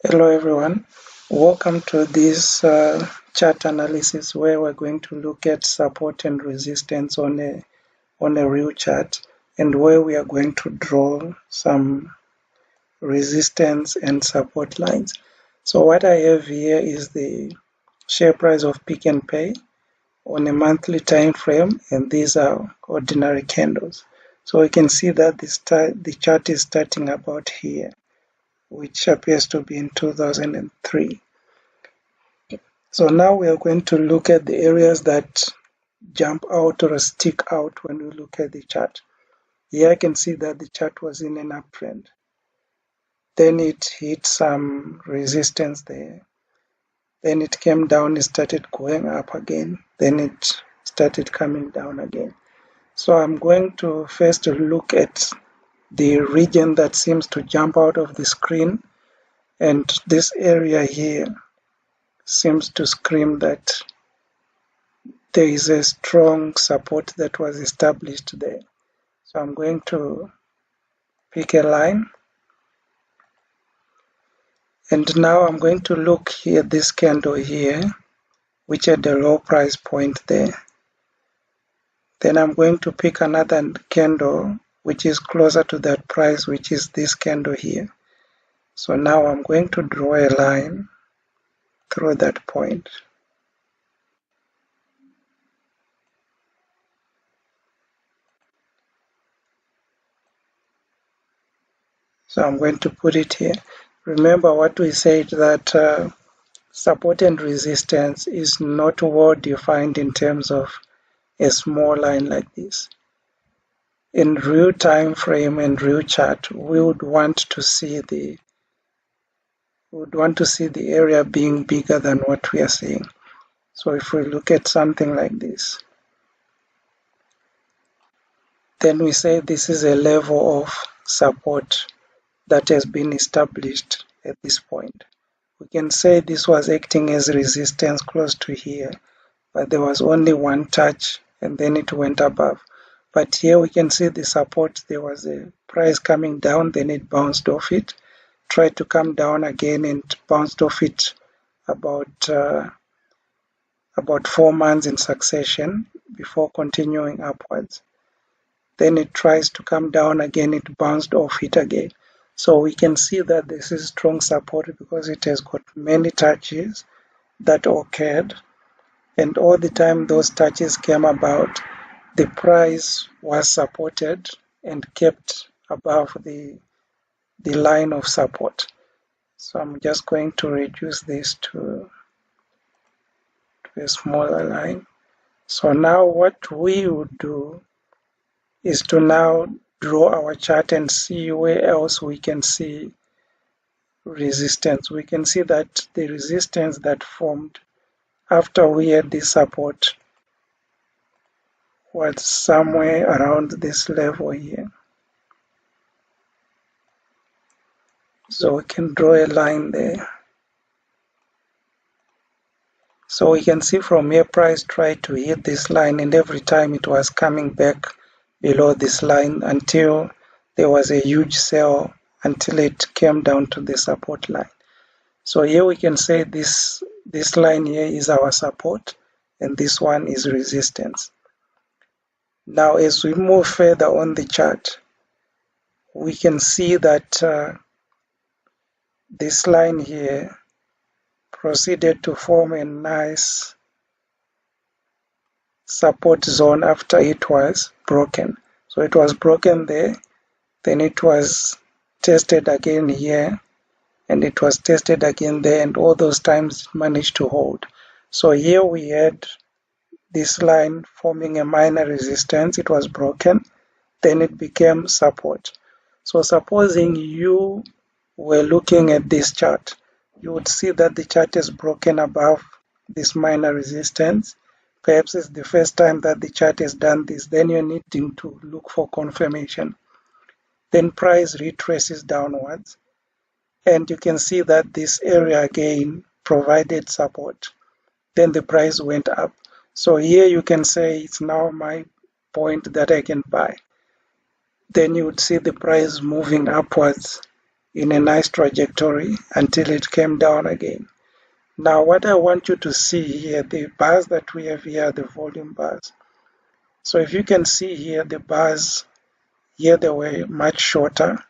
Hello everyone, welcome to this chart analysis where we're going to look at support and resistance on a real chart, and where we are going to draw some resistance and support lines. So what I have here is the share price of Pick n Pay on a monthly time frame, and these are ordinary candles. So we can see that the chart is starting about here, which appears to be in 2003. So now we are going to look at the areas that jump out or stick out when we look at the chart. Here I can see that the chart was in an uptrend. Then it hit some resistance there. Then it came down, it started going up again. Then it started coming down again. So I'm going to first look at the region that seems to jump out of the screen, and this area here seems to scream that there is a strong support that was established there. So I'm going to pick a line, and now I'm going to look here, this candle here, which had the low price point there. Then I'm going to pick another candle which is closer to that price, which is this candle here. So now I'm going to draw a line through that point. So I'm going to put it here. Remember what we said, that support and resistance is not well defined in terms of a small line like this. In real time frame and real chart, we would want to see the area being bigger than what we are seeing. So if we look at something like this, then we say this is a level of support that has been established at this point. We can say this was acting as resistance close to here, but there was only one touch and then it went above. But here we can see the support. There was a price coming down, then it bounced off it, tried to come down again and bounced off it about 4 months in succession before continuing upwards. Then it tries to come down again, it bounced off it again. So we can see that this is strong support because it has got many touches that occurred, and all the time those touches came about, the price was supported and kept above the line of support. So I'm just going to reduce this to a smaller line. So now what we would do is to now draw our chart and see where else we can see resistance. We can see that the resistance that formed after we had this support was somewhere around this level here. So we can draw a line there. So we can see from here price tried to hit this line, and every time it was coming back below this line until there was a huge sell until it came down to the support line. So here we can say this line here is our support and this one is resistance. Now as we move further on the chart, we can see that this line here proceeded to form a nice support zone after it was broken. So it was broken there, then it was tested again here, and it was tested again there, and all those times it managed to hold. So here we had this line forming a minor resistance, it was broken, then it became support. So supposing you were looking at this chart, you would see that the chart is broken above this minor resistance. Perhaps it's the first time that the chart has done this, then you're needing to look for confirmation. Then price retraces downwards, and you can see that this area again provided support. Then the price went up. So here you can say it's now my point that I can buy. Then you would see the price moving upwards in a nice trajectory until it came down again. Now what I want you to see here, the bars that we have here are the volume bars. So if you can see here, the bars here, they were much shorter,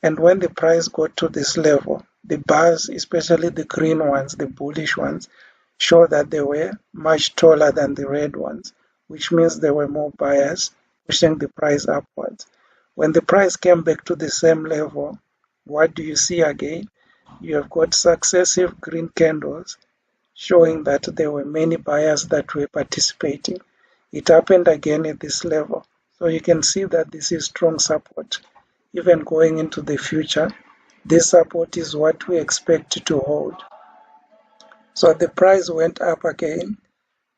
and when the price got to this level, the bars, especially the green ones, the bullish ones, show that they were much taller than the red ones, which means there were more buyers pushing the price upwards. When the price came back to the same level, what do you see again? You have got successive green candles showing that there were many buyers that were participating. It happened again at this level. So you can see that this is strong support. Even going into the future, this support is what we expect to hold. So the price went up again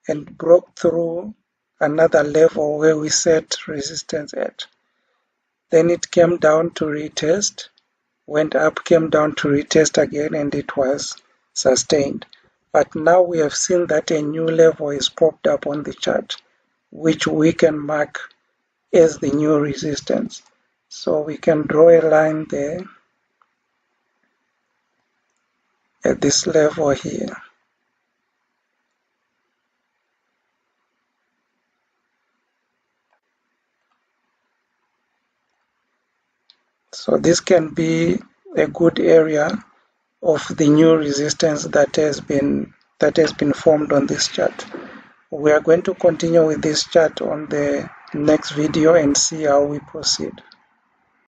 and broke through another level where we set resistance at. Then it came down to retest, went up, came down to retest again, and it was sustained. But now we have seen that a new level is popped up on the chart, which we can mark as the new resistance. So we can draw a line there at this level here. So this can be a good area of the new resistance that has been formed on this chart. We are going to continue with this chart on the next video and see how we proceed.